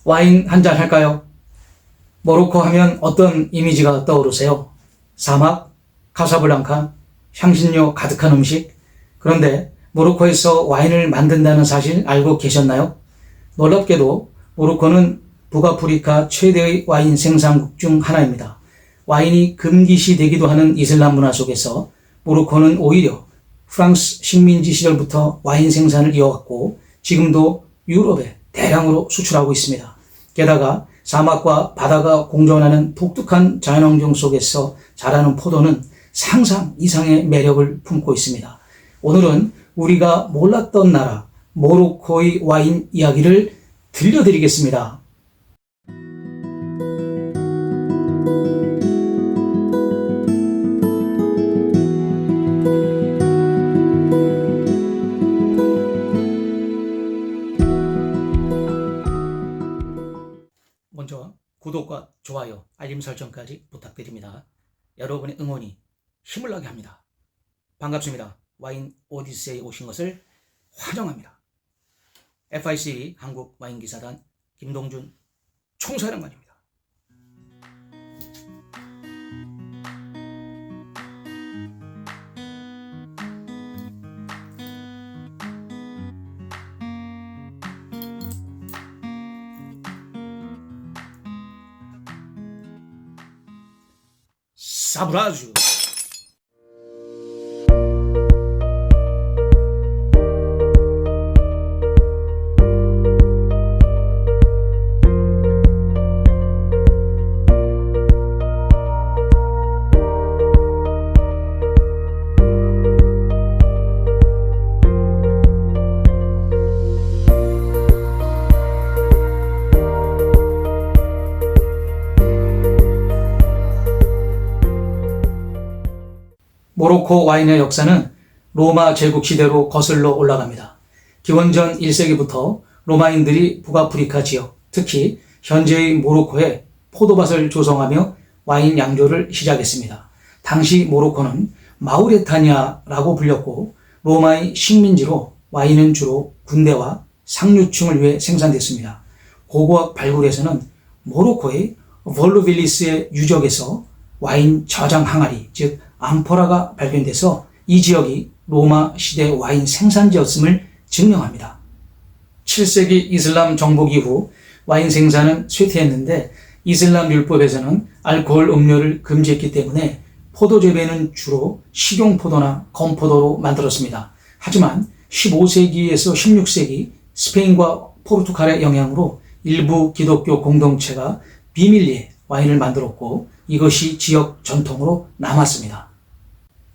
와인 한 잔 할까요? 모로코 하면 어떤 이미지가 떠오르세요? 사막, 카사블랑카, 향신료 가득한 음식. 그런데 모로코에서 와인을 만든다는 사실 알고 계셨나요? 놀랍게도 모로코는 북아프리카 최대의 와인 생산국 중 하나입니다. 와인이 금기시 되기도 하는 이슬람 문화 속에서 모로코는 오히려 프랑스 식민지 시절부터 와인 생산을 이어왔고 지금도 유럽에 대량으로 수출하고 있습니다. 게다가 사막과 바다가 공존하는 독특한 자연환경 속에서 자라는 포도는 상상 이상의 매력을 품고 있습니다. 오늘은 우리가 몰랐던 나라 모로코의 와인 이야기를 들려드리겠습니다. 먼저 구독과 좋아요, 알림 설정까지 부탁드립니다. 여러분의 응원이 힘을 나게 합니다. 반갑습니다. 와인 오디세이에 오신 것을 환영합니다. FIC 한국 와인기사단 김동준 총사령관입니다. 사브라주. 모로코 와인의 역사는 로마 제국 시대로 거슬러 올라갑니다. 기원전 1세기부터 로마인들이 북아프리카 지역, 특히 현재의 모로코에 포도밭을 조성하며 와인 양조를 시작했습니다. 당시 모로코는 마우레타니아라고 불렸고 로마의 식민지로 와인은 주로 군대와 상류층을 위해 생산됐습니다. 고고학 발굴에서는 모로코의 볼루빌리스의 유적에서 와인 저장 항아리, 즉 암포라가 발견돼서 이 지역이 로마 시대 와인 생산지였음을 증명합니다. 7세기 이슬람 정복 이후 와인 생산은 쇠퇴했는데 이슬람 율법에서는 알코올 음료를 금지했기 때문에 포도 재배는 주로 식용포도나 건포도로 만들었습니다. 하지만 15세기에서 16세기 스페인과 포르투갈의 영향으로 일부 기독교 공동체가 비밀리에 와인을 만들었고 이것이 지역 전통으로 남았습니다.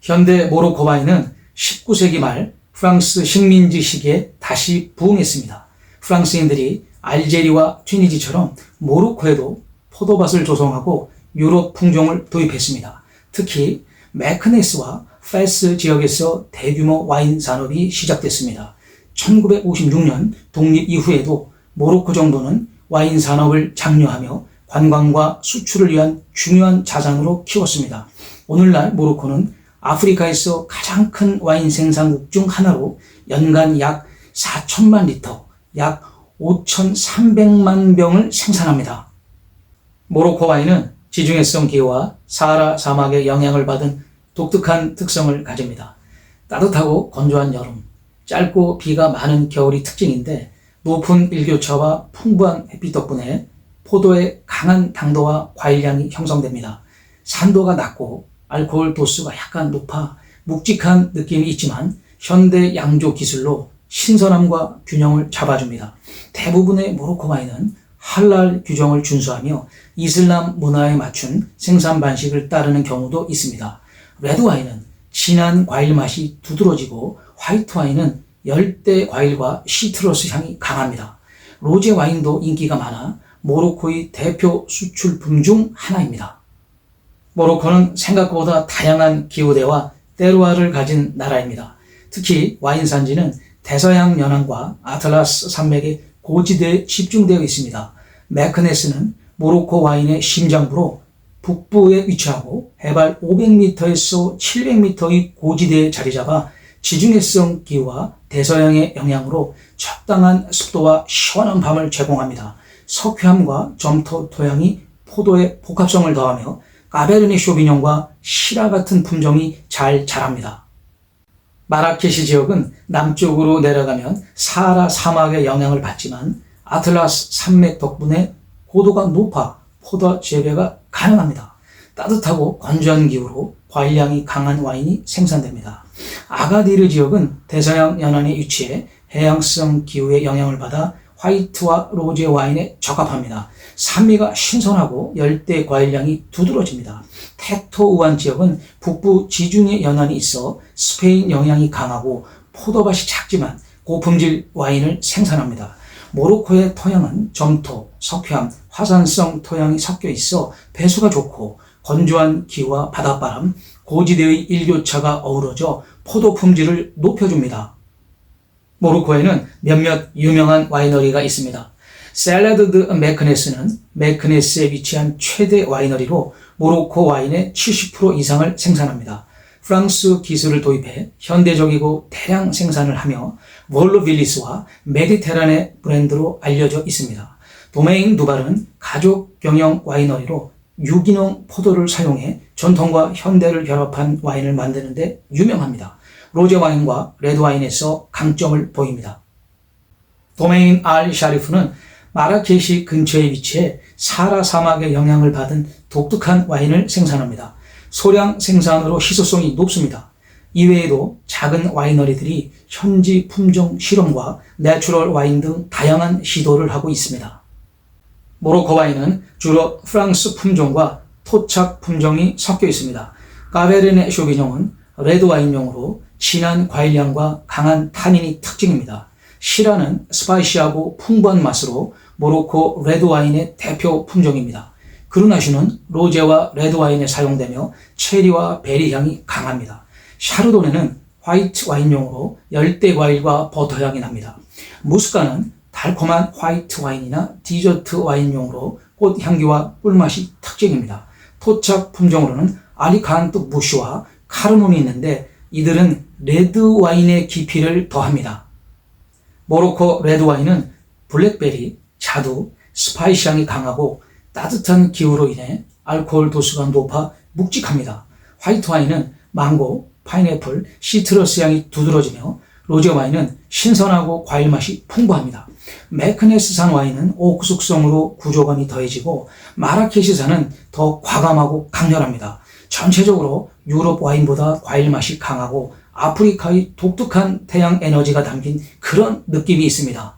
현대 모로코 와인은 19세기 말 프랑스 식민지 시기에 다시 부흥했습니다. 프랑스인들이 알제리와 튀니지처럼 모로코에도 포도밭을 조성하고 유럽 품종을 도입했습니다. 특히 메크네스와 페스 지역에서 대규모 와인 산업이 시작됐습니다. 1956년 독립 이후에도 모로코 정부는 와인 산업을 장려하며 관광과 수출을 위한 중요한 자산으로 키웠습니다. 오늘날 모로코는 아프리카에서 가장 큰 와인 생산국 중 하나로 연간 약 4천만 리터, 약 5,300만 병을 생산합니다. 모로코 와인은 지중해성 기후와 사하라 사막의 영향을 받은 독특한 특성을 가집니다. 따뜻하고 건조한 여름, 짧고 비가 많은 겨울이 특징인데 높은 일교차와 풍부한 햇빛 덕분에 포도의 강한 당도와 과일향이 형성됩니다. 산도가 낮고 알코올 도수가 약간 높아 묵직한 느낌이 있지만 현대 양조 기술로 신선함과 균형을 잡아줍니다. 대부분의 모로코 와인은 할랄 규정을 준수하며 이슬람 문화에 맞춘 생산 방식을 따르는 경우도 있습니다. 레드 와인은 진한 과일 맛이 두드러지고 화이트 와인은 열대 과일과 시트러스 향이 강합니다. 로제 와인도 인기가 많아 모로코의 대표 수출품 중 하나입니다. 모로코는 생각보다 다양한 기후대와 테루아를 가진 나라입니다. 특히 와인 산지는 대서양 연안과 아틀라스 산맥의 고지대에 집중되어 있습니다. 메크네스는 모로코 와인의 심장부로 북부에 위치하고 해발 500m에서 700m의 고지대에 자리 잡아 지중해성 기후와 대서양의 영향으로 적당한 습도와 시원한 밤을 제공합니다. 석회암과 점토 토양이 포도의 복합성을 더하며 까베르네 쇼비뇽과 시라 같은 품종이 잘 자랍니다. 마라케시 지역은 남쪽으로 내려가면 사하라 사막의 영향을 받지만 아틀라스 산맥 덕분에 고도가 높아 포도 재배가 가능합니다. 따뜻하고 건조한 기후로 과일향이 강한 와인이 생산됩니다. 아가디르 지역은 대서양 연안에 위치해 해양성 기후의 영향을 받아 화이트와 로제 와인에 적합합니다. 산미가 신선하고 열대 과일향이 두드러집니다. 테토 우안 지역은 북부 지중해 연안이 있어 스페인 영향이 강하고 포도밭이 작지만 고품질 와인을 생산합니다. 모로코의 토양은 점토, 석회암, 화산성 토양이 섞여 있어 배수가 좋고 건조한 기후와 바닷바람, 고지대의 일교차가 어우러져 포도 품질을 높여줍니다. 모로코에는 몇몇 유명한 와이너리가 있습니다. 셀라드 드 메크네스는 메크네스에 위치한 최대 와이너리로 모로코 와인의 70% 이상을 생산합니다. 프랑스 기술을 도입해 현대적이고 대량 생산을 하며 월로빌리스와 메디테라네 브랜드로 알려져 있습니다. 도메인 두발은 가족 경영 와이너리로 유기농 포도를 사용해 전통과 현대를 결합한 와인을 만드는 데 유명합니다. 로제 와인과 레드 와인에서 강점을 보입니다. 도메인 알 샤리프는 마라케시 근처에 위치해 사하라 사막의 영향을 받은 독특한 와인을 생산합니다. 소량 생산으로 희소성이 높습니다. 이외에도 작은 와이너리들이 현지 품종 실험과 내추럴 와인 등 다양한 시도를 하고 있습니다. 모로코 와인은 주로 프랑스 품종과 토착 품종이 섞여 있습니다. 까베르네 쇼비뇽은 레드 와인용으로 진한 과일향과 강한 타닌이 특징입니다. 시라는 스파이시하고 풍부한 맛으로 모로코 레드 와인의 대표 품종입니다. 그루나슈는 로제와 레드 와인에 사용되며 체리와 베리 향이 강합니다. 샤르도네는 화이트 와인용으로 열대 과일과 버터 향이 납니다. 무스카는 달콤한 화이트 와인이나 디저트 와인용으로 꽃 향기와 꿀맛이 특징입니다. 토착 품종으로는 알리칸트 무시와 카르논이 있는데 이들은 레드 와인의 깊이를 더합니다. 모로코 레드 와인은 블랙베리, 자두, 스파이시 향이 강하고 따뜻한 기후로 인해 알코올 도수가 높아 묵직합니다. 화이트 와인은 망고, 파인애플, 시트러스 향이 두드러지며 로제 와인은 신선하고 과일 맛이 풍부합니다. 메크네스산 와인은 오크 숙성으로 구조감이 더해지고 마라케시산은 더 과감하고 강렬합니다. 전체적으로 유럽 와인보다 과일 맛이 강하고 아프리카의 독특한 태양 에너지가 담긴 그런 느낌이 있습니다.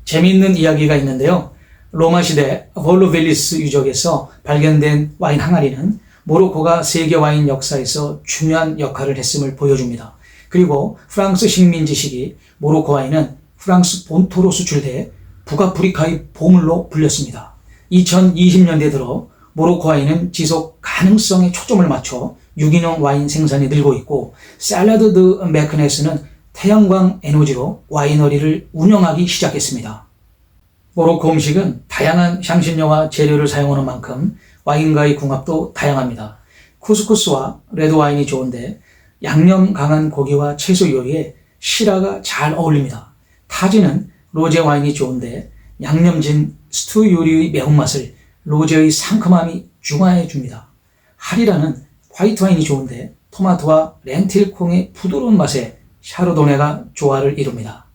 재미있는 이야기가 있는데요. 로마 시대 볼로벨리스 유적에서 발견된 와인 항아리는 모로코가 세계 와인 역사에서 중요한 역할을 했음을 보여줍니다. 그리고 프랑스 식민지 시기 모로코 와인은 프랑스 본토로 수출돼 북아프리카의 보물로 불렸습니다. 2020년대 들어 모로코 와인은 지속 가능성에 초점을 맞춰 유기농 와인 생산이 늘고 있고 셀라드 드 메크네스는 태양광 에너지로 와이너리를 운영하기 시작했습니다. 모로코 음식은 다양한 향신료와 재료를 사용하는 만큼 와인과의 궁합도 다양합니다. 쿠스쿠스와 레드 와인이 좋은데 양념 강한 고기와 채소 요리에 시라가 잘 어울립니다. 타지는 로제 와인이 좋은데 양념진 스튜 요리의 매운맛을 로제의 상큼함이 중화해 줍니다. 하리라는 화이트 와인이 좋은데 토마토와 렌틸콩의 부드러운 맛에 샤르도네가 조화를 이룹니다.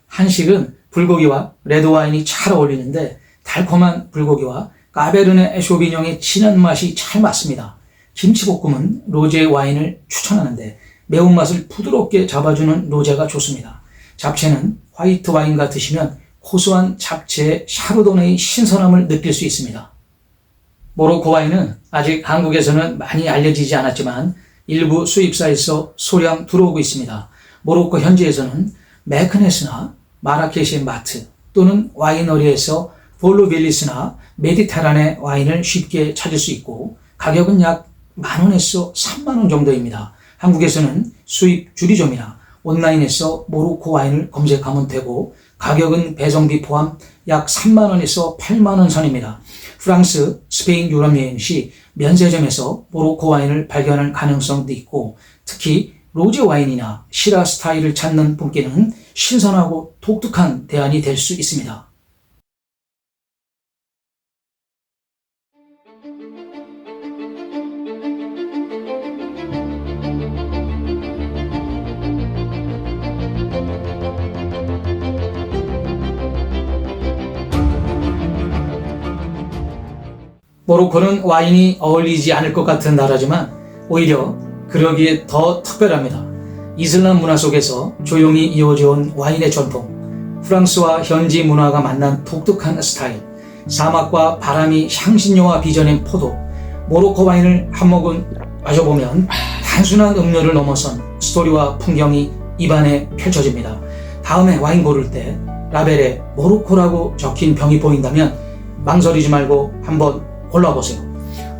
한식은 불고기와 레드 와인이 잘 어울리는데 달콤한 불고기와 까베르네 쇼비뇽의 진한 맛이 잘 맞습니다. 김치볶음은 로제 와인을 추천하는데 매운맛을 부드럽게 잡아주는 로제가 좋습니다. 잡채는 화이트 와인과 드시면 고소한 잡채의 샤르도네의 신선함을 느낄 수 있습니다. 모로코 와인은 아직 한국에서는 많이 알려지지 않았지만 일부 수입사에서 소량 들어오고 있습니다. 모로코 현지에서는 메크네스나 마라케시 마트 또는 와이너리에서 볼로빌리스나 메디테라네 와인을 쉽게 찾을 수 있고 가격은 약 10,000원에서 30,000원 정도입니다. 한국에서는 수입 주리점이나 온라인에서 모로코 와인을 검색하면 되고 가격은 배송비 포함 약 30,000원에서 80,000원 선입니다. 프랑스, 스페인 유럽 여행 시 면세점에서 모로코 와인을 발견할 가능성도 있고 특히 로제 와인이나 시라 스타일을 찾는 분께는 신선하고 독특한 대안이 될 수 있습니다. 모로코는 와인이 어울리지 않을 것 같은 나라지만 오히려 그러기에 더 특별합니다. 이슬람 문화 속에서 조용히 이어져 온 와인의 전통, 프랑스와 현지 문화가 만난 독특한 스타일, 사막과 바람이 향신료와 빚어낸 포도, 모로코 와인을 한 모금 마셔보면 단순한 음료를 넘어선 스토리와 풍경이 입안에 펼쳐집니다. 다음에 와인 고를 때 라벨에 모로코라고 적힌 병이 보인다면 망설이지 말고 한번 골라보세요.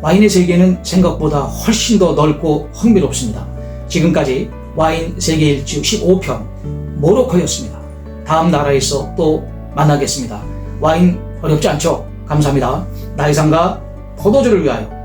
와인의 세계는 생각보다 훨씬 더 넓고 흥미롭습니다. 지금까지 와인 세계 일주 15편 모로코였습니다. 다음 나라에서 또 만나겠습니다. 와인 어렵지 않죠? 감사합니다. 나의 삶과 포도주를 위하여.